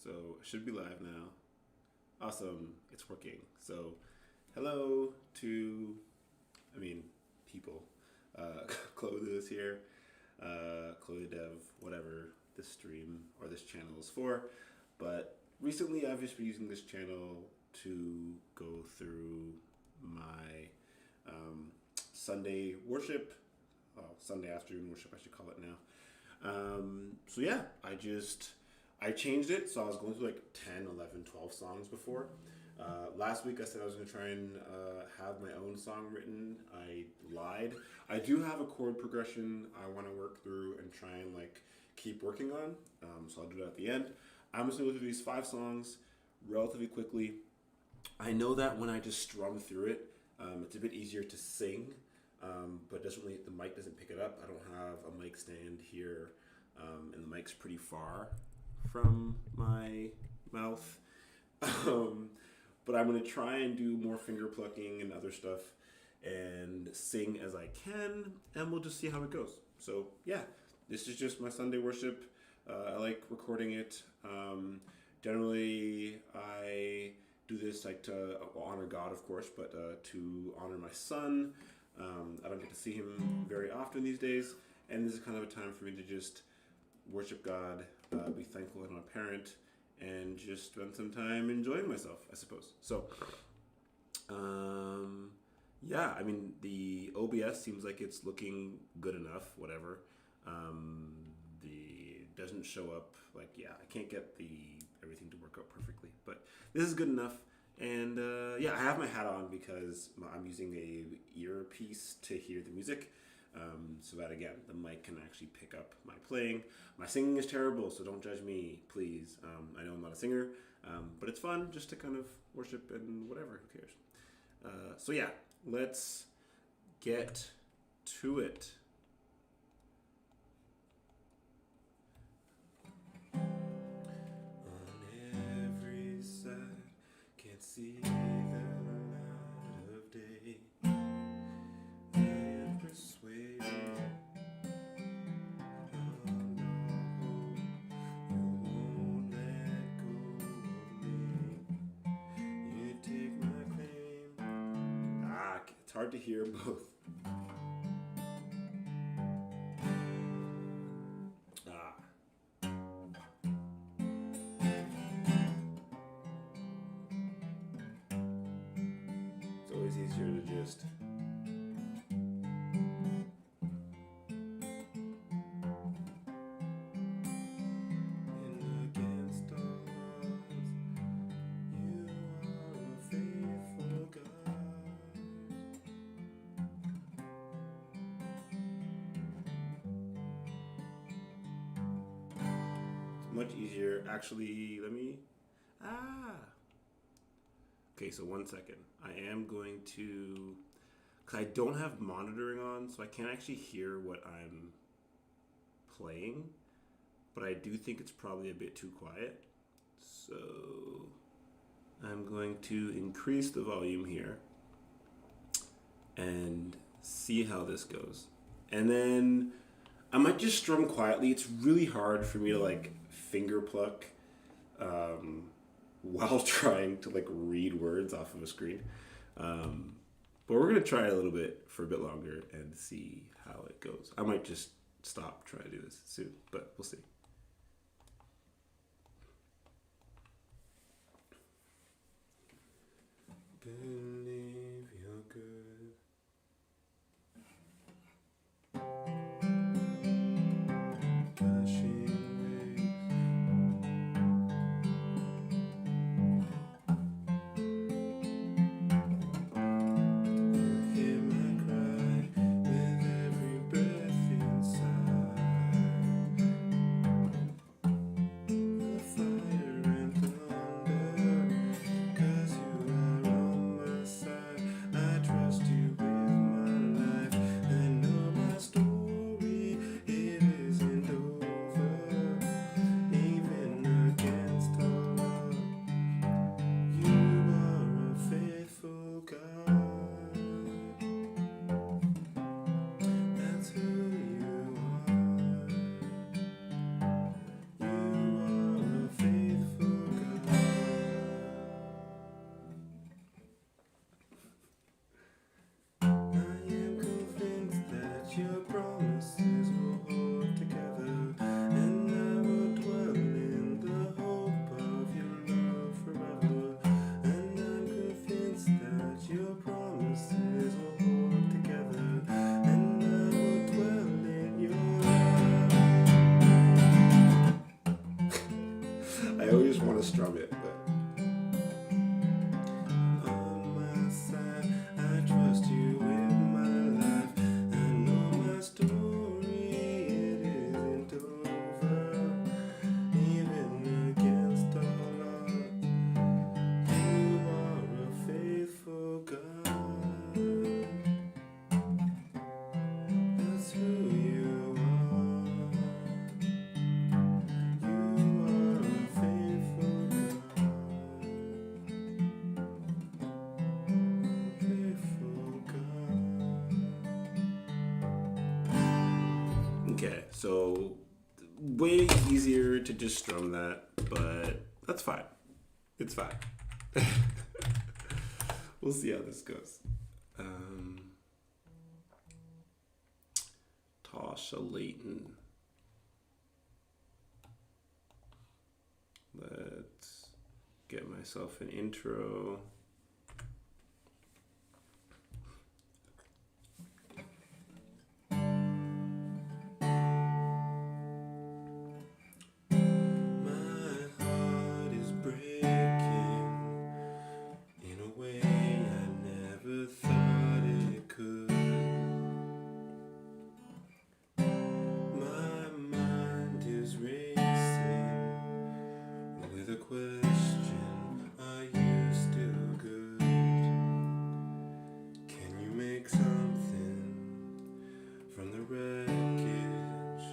So it should be live now. Awesome, it's working. So hello to, people. Chloe is here. Chloe Dev, whatever this stream or this channel is for. But recently I've just been using this channel to go through my Sunday worship, Sunday afternoon worship, I should call it now. So yeah, I changed it. So I was going through like 10, 11, 12 songs before. Last week I said I was going to try and have my own song written. I lied. I do have a chord progression I want to work through and try and like keep working on. So I'll do that at the end. I'm just going to go through these 5 songs relatively quickly. I know that when I just strum through it, it's a bit easier to sing, but it doesn't really, the mic doesn't pick it up. I don't have a mic stand here, and the mic's pretty far from my mouth. But I'm going to try and do more finger plucking and other stuff and sing as I can, and we'll just see how it goes. So yeah, this is just my Sunday worship. I like recording it. Generally, I do this like to honor God, of course, but to honor my son. I don't get to see him very often these days, and this is kind of a time for me to just worship God, be thankful that I'm a parent, and just spend some time enjoying myself, I suppose. So, yeah, I mean, the OBS seems like it's looking good enough, whatever. The doesn't show up, like, yeah, I can't get everything to work out perfectly, but this is good enough. And yeah, I have my hat on because I'm using a earpiece to hear the music. So that again, the mic can actually pick up my playing. My singing is terrible, so don't judge me, please. I know I'm not a singer, but it's fun just to kind of worship and whatever, who cares? So yeah, let's get to it. On every side, can't see the light of day. I am persuaded. It's hard to hear both. It's always easier to just much easier. Actually, okay, so 1 second. I am going to, because I don't have monitoring on, so I can't actually hear what I'm playing, but I do think it's probably a bit too quiet. So I'm going to increase the volume here and see how this goes. And then I might just strum quietly. It's really hard for me to like finger pluck while trying to like read words off of a screen. But we're gonna try it a little bit for a bit longer and see how it goes. I might just stop trying to do this soon, but we'll see. Believe you're good. Fire and thunder, 'cause you are on my side. strum it, but on my side, I trust you with my life. I know my story, it isn't over. Even against all odds, you are a faithful God. That's who you are. You are a faithful God. Faithful God. Okay, so way easier to just strum that, but that's fine. It's fine. We'll see how this goes. Tasha Layton. Let's get myself an intro. My heart is breaking in a way I never thought it could. My mind is racing with a question, are you still good? Can you make something from the wreckage?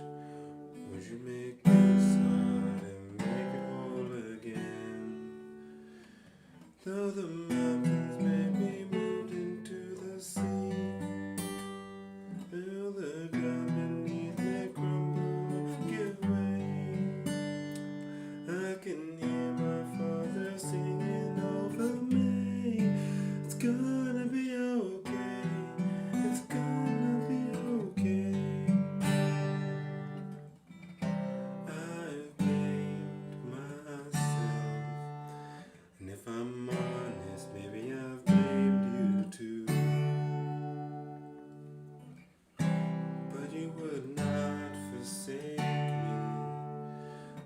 Would you make this heart and make it whole again? Though the mountains may be moved into the sea, though the ground beneath may crumble and give way, I can hear my Father singing over me. It's gonna be okay. It's gonna be okay. I've blamed myself, and if I'm honest, maybe I've blamed you too. But you would not forsake me,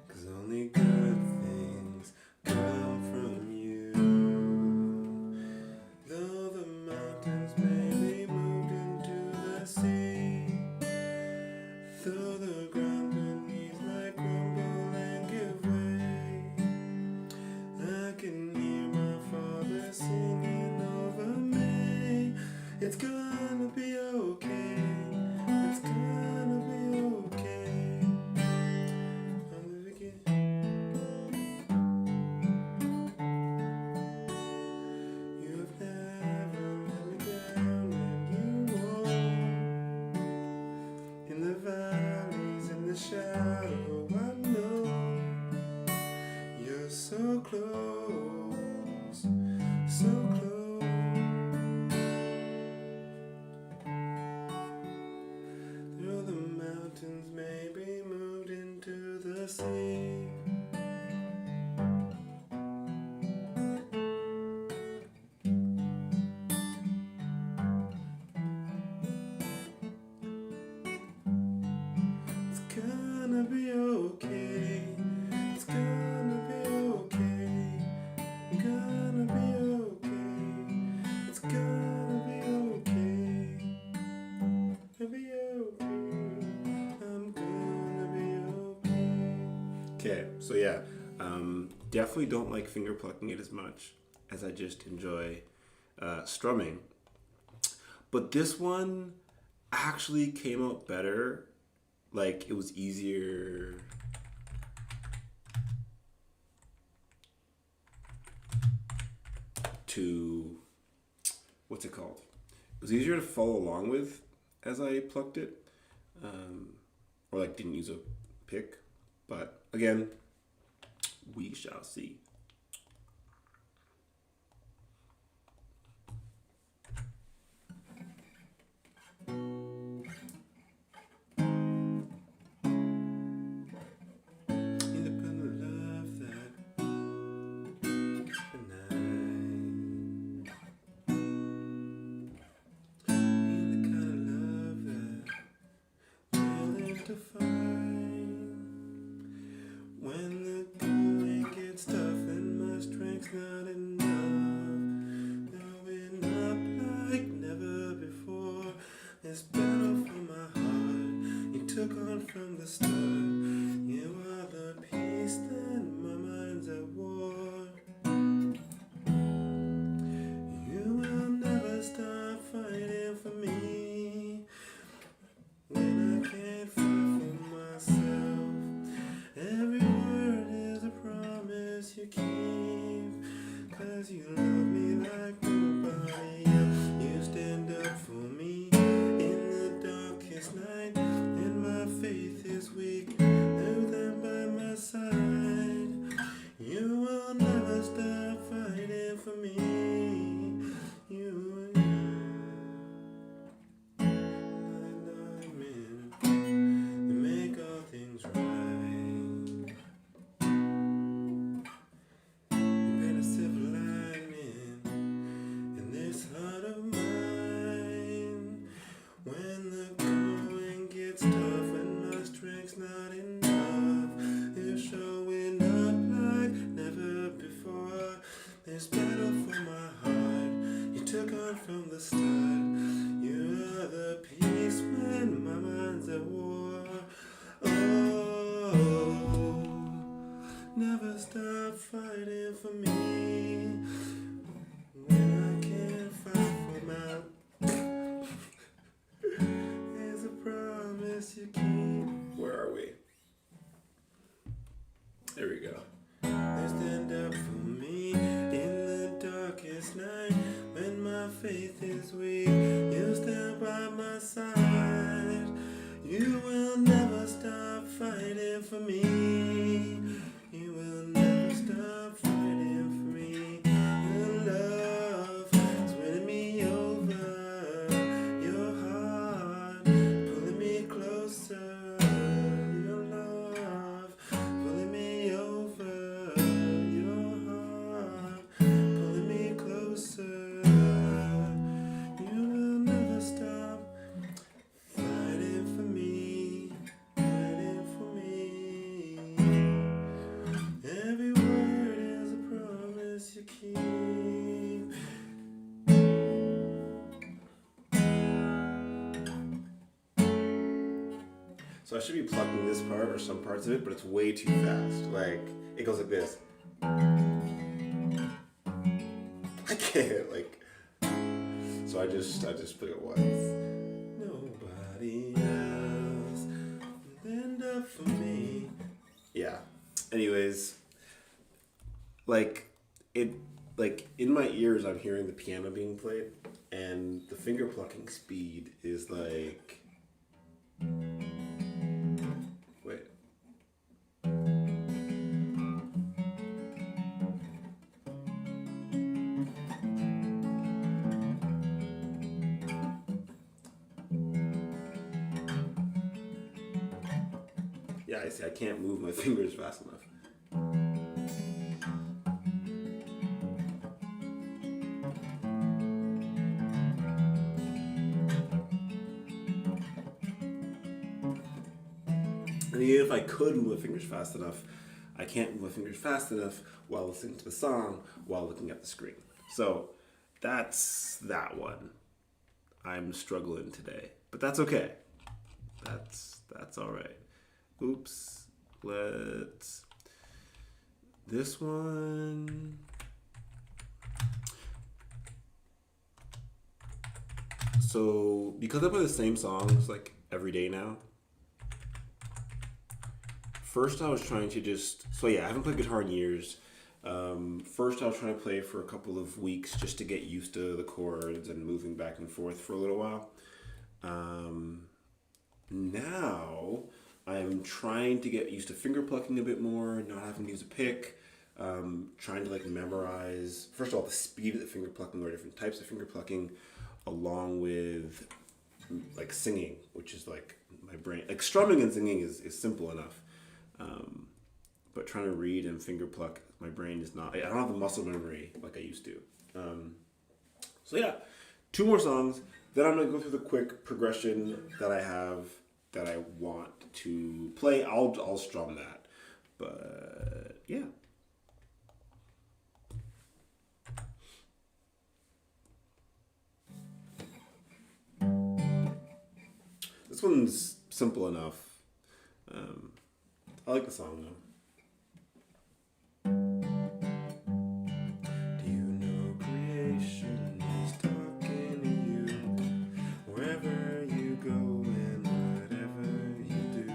'cause only good things come from you. Though the mountains may be moved into the sea, though the ground beneath might crumble and give way, I can hear my Father singing over me. It's gonna be okay. It's gonna be okay. I'll live again. You've never let me down, and you won't. In the valleys, in the shadow, I know you're so close, so close. Though the mountains may be moved into the sea, it's gonna be okay. It's gonna be okay. Gonna be okay. It's gonna be okay. It'll be okay. I'm gonna be okay. Okay, so yeah, definitely don't like finger plucking it as much as I just enjoy strumming. But this one actually came out better. Like, it was easier to, what's it called? It was easier to follow along with as I plucked it, or like didn't use a pick. But again, we shall see. Independent love that benign. In the kind of love that willing to find when the going gets tough. took on from the start. You are the peace that my mind's at war. You will never stop fighting for me when I can't fight for myself. Every word is a promise you keep, 'cause you love me like nobody else. You stand up for me in the darkest night, and my faith is weak. Know that by my side, you will never stop fighting for me. You and I'm in to make all things right. You made a silver lining in this heart of mine. When the going gets tough and my strength's not enough, you're showing up like never before. This battle for my heart, you took on from the start. You are the peace when my mind's at war. Oh, never stop fighting for me when I can't fight for my. It's a promise you keep. Where are we? There we go. You stand up for me in the darkest night when my faith is weak. You stand by my side. You will never stop fighting for me. You will never stop fighting for me. Your love is winning me over. Your heart pulling me closer. Your love pulling me over. Your heart pulling me closer. You will never stop fighting for me. Fighting for me. Every word is a promise you keep. So I should be plucking this part or some parts of it, but it's way too fast. Like, it goes like this. I can't, like. So I just put it once. Nobody else will end up for me. Yeah. Anyways, like in my ears, I'm hearing the piano being played, and the finger plucking speed is like. Wait. Yeah, I see. I can't move my fingers fast enough. And even if I could move my fingers fast enough, I can't move my fingers fast enough while listening to the song, while looking at the screen. So that's that one. I'm struggling today, but that's okay. That's all right. Oops. Let's. This one. So because I play the same songs like every day now. First, I was trying to I haven't played guitar in years. First, I was trying to play for a couple of weeks just to get used to the chords and moving back and forth for a little while. Now, I'm trying to get used to finger plucking a bit more, not having to use a pick. Trying to memorize, first of all, the speed of the finger plucking or different types of finger plucking, along with singing, which is my brain. Strumming and singing is simple enough. But trying to read and finger pluck, my brain is not. I don't have the muscle memory like I used to. So yeah, 2 more songs. Then I'm gonna go through the quick progression that I have that I want to play. I'll strum that, but yeah. This one's simple enough. I like the song though. Do you know creation is talking to you wherever you go and whatever you do?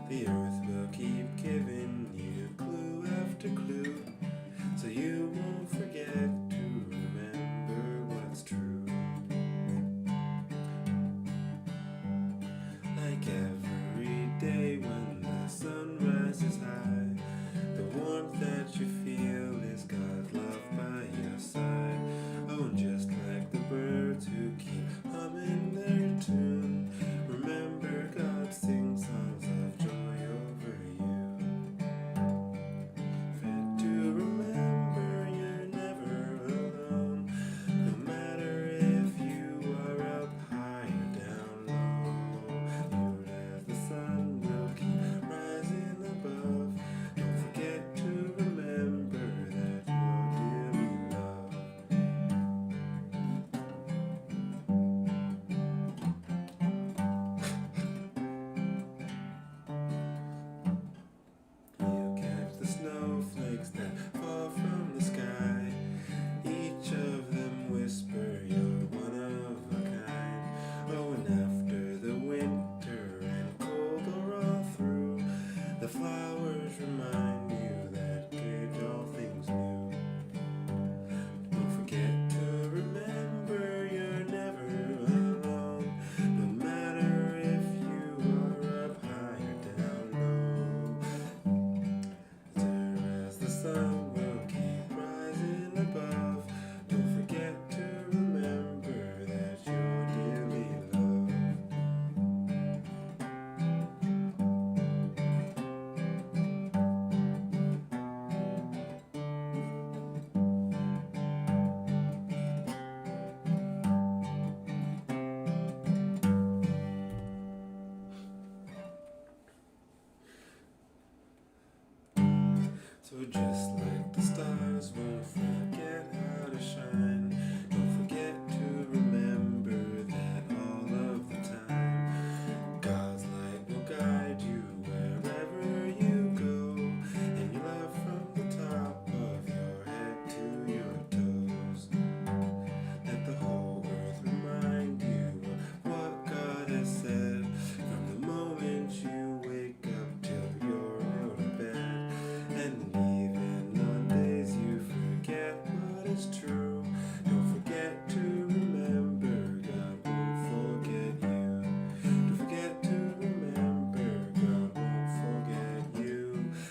The earth will keep giving you clue after clue, so you won't forget to remember what's true. Like every day when the sun rises high, the warmth that you feel is God's love by your side. Oh, and just like the birds who keep humming their tune, remember God sings songs of joy over you. Fit to remember you're never alone, no matter if you are up high or down low. You're as the sun will keep rising above. Don't forget to remember that you're dearly loved. You catch the snowflakes that fall from the sky. Each of them whisper you're one of a kind. Oh, and after the winter and cold are all through, the flowers remind you that did all things new. Don't forget to remember you're never alone, no matter if you are up high or down low. As the sun will keep rising above, don't forget to remember that you're dearly loved. So just like the stars won't forget how to shine, don't forget to remember that all of the time. God's light will guide you wherever you go, and your love from the top of your head to your toes. Let the whole earth remind you of what God has said, from the moment you wake up till you're out of bed. And even on days you forget what is true, don't forget to remember God won't forget you. Don't forget to remember God won't forget you.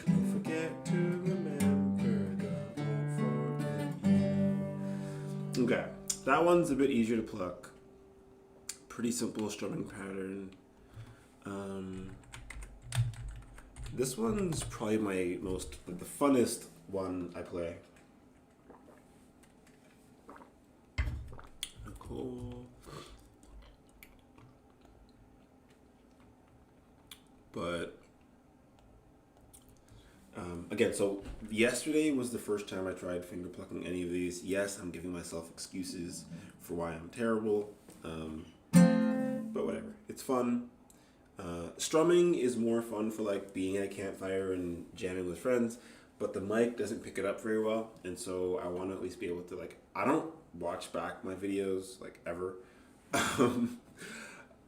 Don't forget to remember God won't forget you. Okay, that one's a bit easier to pluck. Pretty simple strumming pattern. This one's probably my most, like, the funnest one I play. Nicole. But again, so yesterday was the first time I tried finger plucking any of these. Yes, I'm giving myself excuses for why I'm terrible, but whatever. It's fun. Strumming is more fun for like being at a campfire and jamming with friends, but the mic doesn't pick it up very well, and so I want to at least be able to, like, I don't watch back my videos like ever.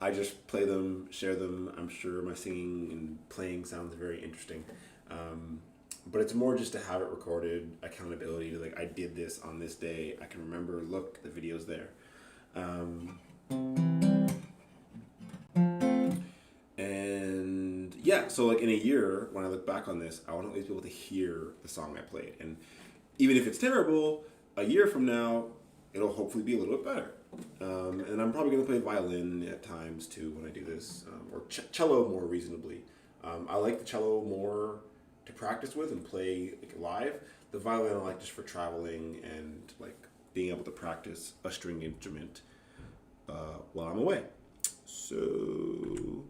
I just play them, share them. I'm sure my singing and playing sounds very interesting, but it's more just to have it recorded, accountability to, like, I did this on this day. I can remember, look, the video's there. And yeah, so like in a year, when I look back on this, I want to at least be able to hear the song I played. And even if it's terrible, a year from now, it'll hopefully be a little bit better. And I'm probably going to play violin at times too when I do this, or cello more reasonably. I like the cello more to practice with and play, like, live. The violin I like just for traveling and like being able to practice a string instrument while I'm away. So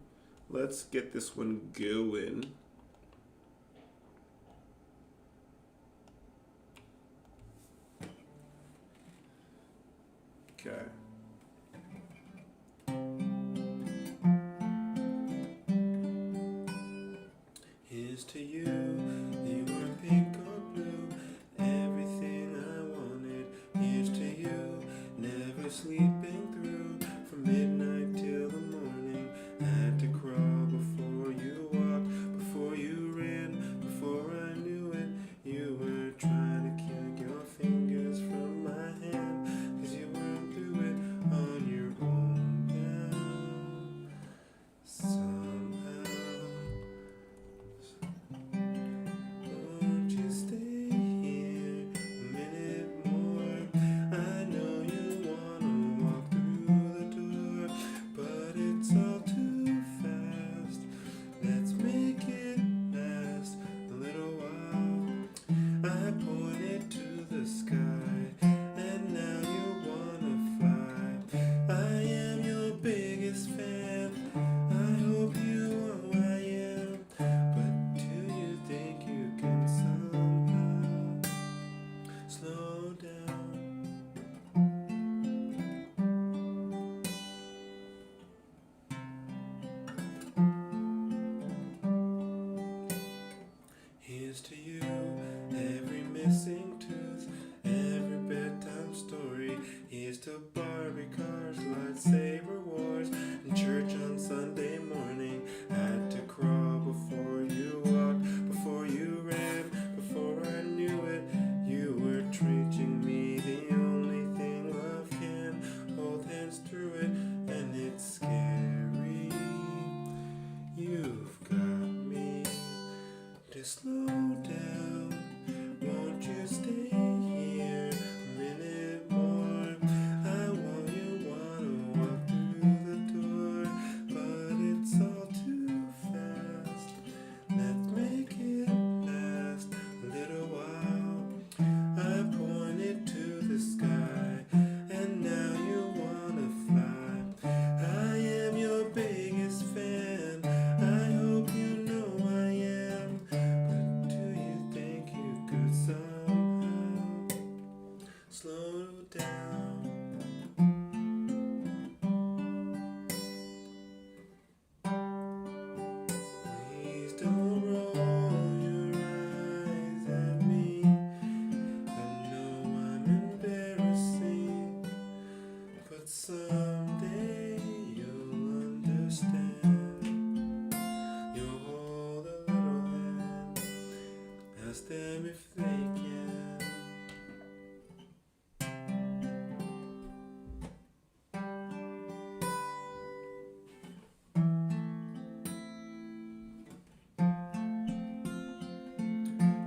let's get this one going. Okay. In missing tooth. Every bedtime story. Here's to Barbie cars, lightsaber wars, and church on Sunday morning. Had to crawl before you walked, before you ran, before I knew it. You were teaching me the only thing love can. Hold hands through it, and it's scary. You've got me to slow down. Won't you stay here a minute more? I want you wanna walk through the door, but it's all too fast. Let's make it last a little while. I pointed to the sky, and now you wanna fly. I am your biggest fan. I hope you know I am. But do you think you could somehow slow down? Please don't roll your eyes at me. I know I'm embarrassing, but someday you'll understand. You'll hold a little hand, ask them if they can.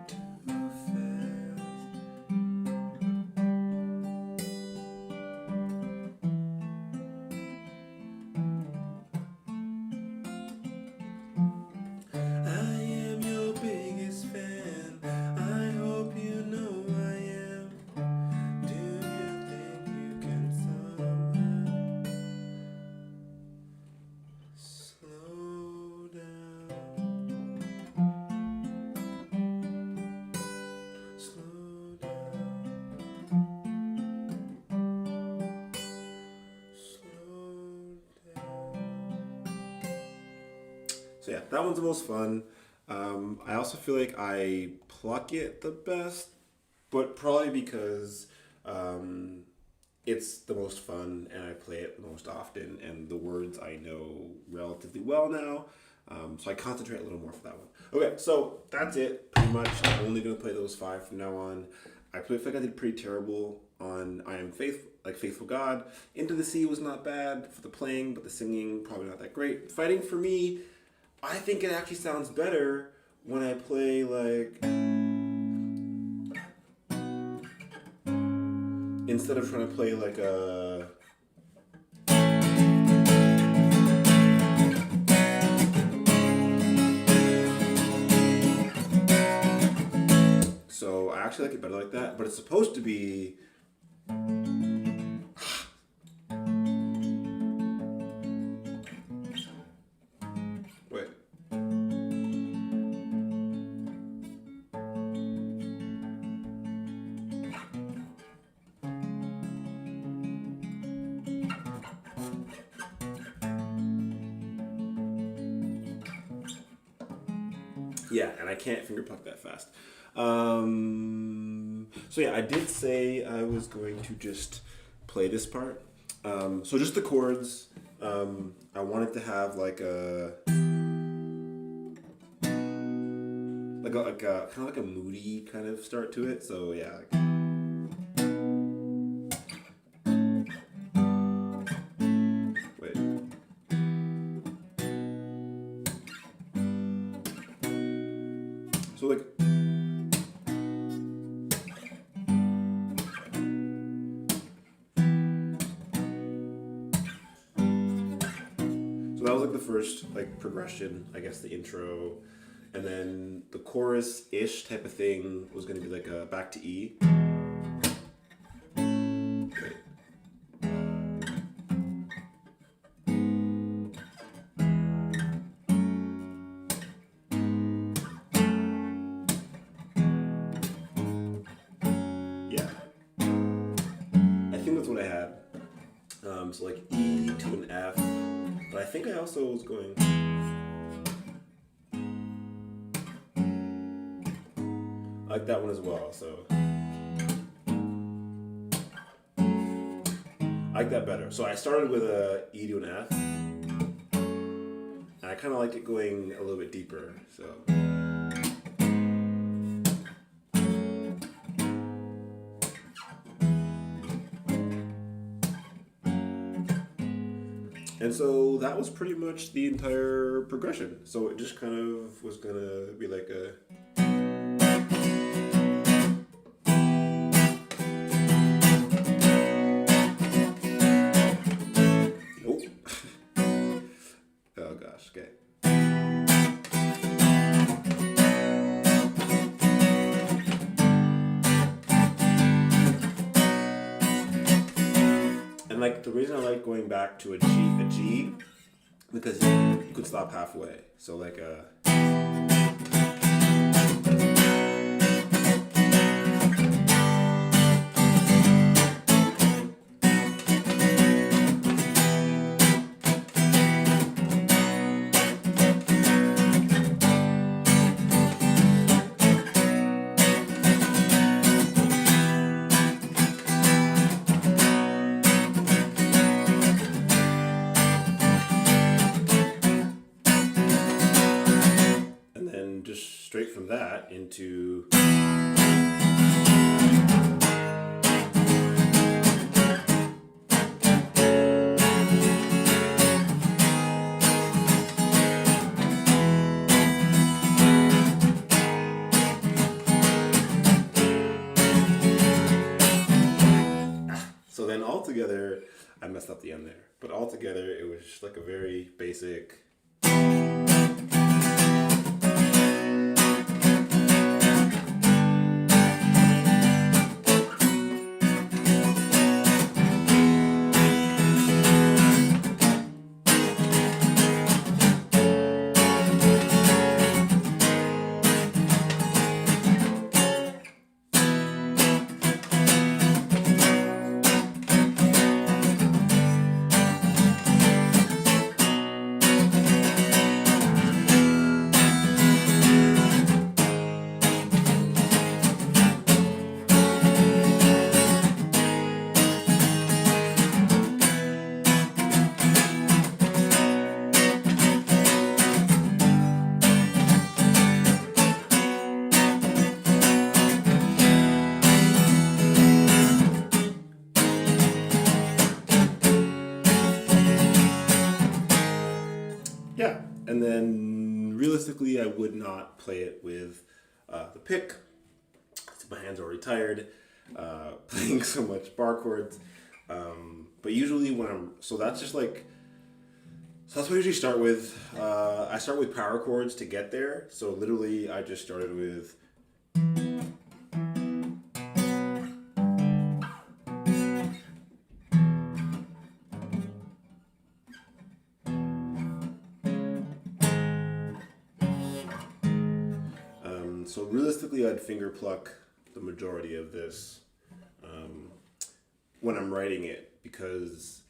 Too fast. I am your biggest fan. I hope you know I am. Do you think you can somehow slow down? Slow down. Slow down. So yeah, that one's the most fun. I also feel like I pluck it the best, but probably because it's the most fun and I play it the most often, and the words I know relatively well now. So I concentrate a little more for that one. Okay, so that's it. Pretty much, I'm only gonna play those 5 from now on. I feel like I did pretty terrible on I Am Faithful God. Into the Sea was not bad for the playing, but the singing probably not that great. Fighting for me, I think it actually sounds better when I play like instead of trying to play like a so I actually like it better like that, but it's supposed to be wait. Yeah, and I can't finger pluck that fast. So yeah, I did say I was going to just play this part. So just the chords. I wanted to have like a kind of like a moody kind of start to it. So yeah. Wait. So like. So that was like the first like progression, I guess the intro, and then the chorus-ish type of thing was going to be like a back to E. Wait. Yeah, I think that's what I had. So like E to an F, but I think I also was going. I like that one as well. So I like that better. So I started with a E to an F, and I kind of like it going a little bit deeper. So. And so that was pretty much the entire progression. So it just kind of was gonna be like a. Oh. Oh gosh, okay. And like the reason I like going back to a G, because you could stop halfway. So like a. Just straight from that into. So then altogether, I messed up the end there, but altogether it was just like a very basic. Yeah, and then realistically, I would not play it with the pick. My hand's already tired, playing so much bar chords. But usually when so that's just like, so that's what I usually start with. I start with power chords to get there. So literally, I just started with. So realistically, I'd finger pluck the majority of this when I'm writing it, because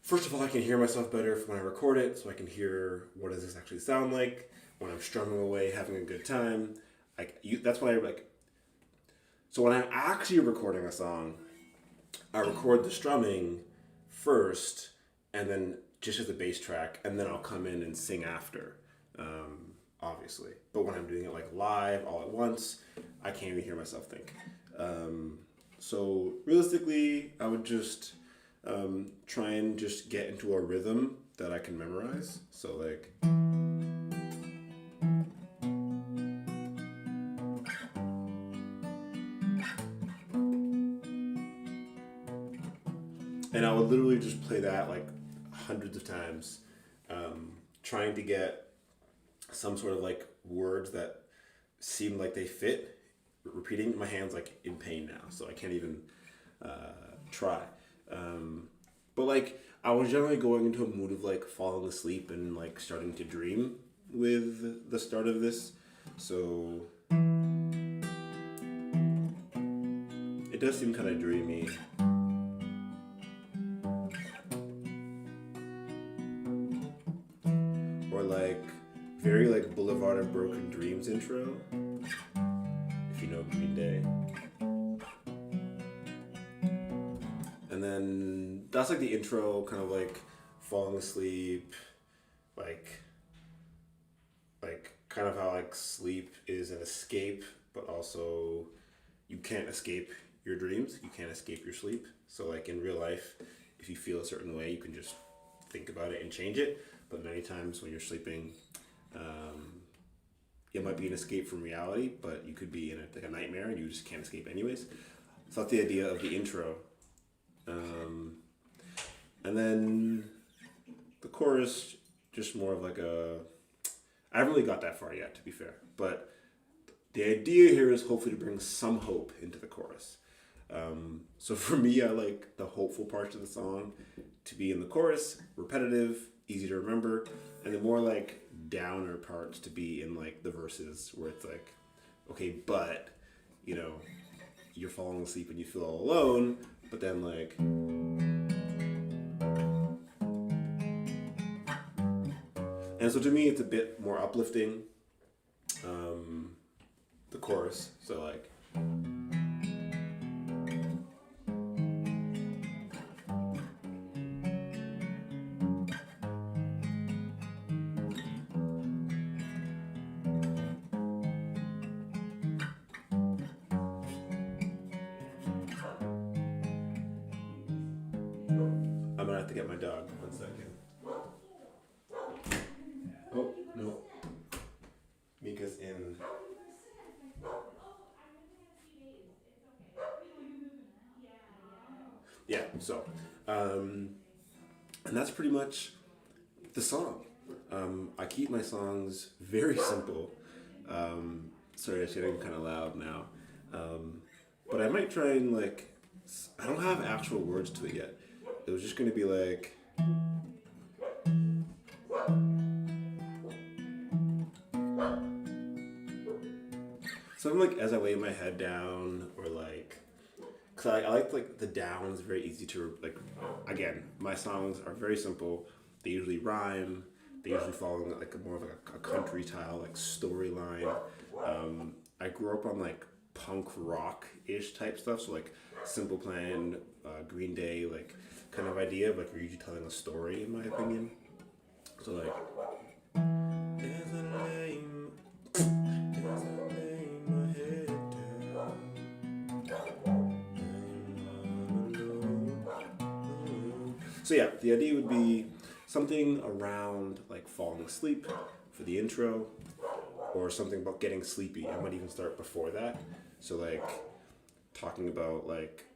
first of all, I can hear myself better when I record it, so I can hear what does this actually sound like when I'm strumming away, having a good time. That's when I like. So when I'm actually recording a song, I record the strumming first, and then just as a bass track, and then I'll come in and sing after. Obviously, but when I'm doing it like live all at once, I can't even hear myself think. So realistically, I would just try and just get into a rhythm that I can memorize. So like. And I would literally just play that like hundreds of times, trying to get some sort of like words that seem like they fit. Repeating, my hand's like in pain now, so I can't even try. But like I was generally going into a mood of like falling asleep and like starting to dream with the start of this, so it does seem kind of dreamy. Or like very like Boulevard of Broken Dreams intro. if you know Green Day. And then that's like the intro, kind of like falling asleep, like kind of how like sleep is an escape, but also you can't escape your dreams, you can't escape your sleep. So like in real life, if you feel a certain way, you can just think about it and change it. But many times when you're sleeping, it might be an escape from reality, but you could be in like a nightmare and you just can't escape anyways. So that's the idea of the intro. And then the chorus, just more of like I haven't really got that far yet, to be fair. But the idea here is hopefully to bring some hope into the chorus. So for me, I like the hopeful parts of the song to be in the chorus, repetitive, easy to remember, and the more like downer parts to be in like the verses where it's like, okay, but, you know, you're falling asleep and you feel all alone, but then like... And so to me, it's a bit more uplifting, the chorus. So like... I'm gonna have to get my dog. 1 second. Oh, no. Mika's in. Yeah, so. And that's pretty much the song. I keep my songs very simple. Sorry, it's getting kind of loud now. But I might try and like, I don't have actual words to it yet. It was just going to be like... Something like as I lay my head down, or like... Because I like the downs, very easy to, like, again, my songs are very simple. They usually rhyme. They usually follow like more of a country style, like storyline. I grew up on like punk rock-ish type stuff, so like Simple Plan, Green Day, like kind of idea, but we're usually telling a story, in my opinion. So like, as I lay my head down. So yeah, the idea would be something around like falling asleep for the intro, or something about getting sleepy. I might even start before that. So like talking about like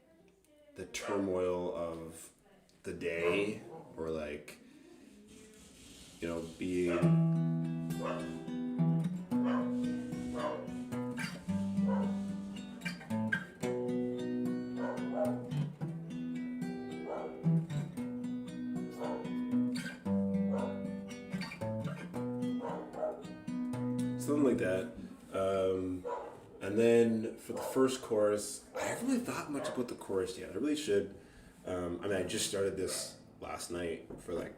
the turmoil of the day, or like, you know, being something like that. And then for the first chorus, I haven't really thought much about the chorus yet. I really should. I mean, I just started this last night for like...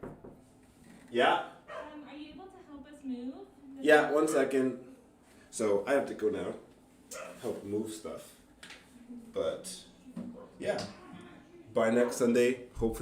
Yeah? Are you able to help us move? Yeah, 1 second. So I have to go now, help move stuff. But yeah, by next Sunday, hopefully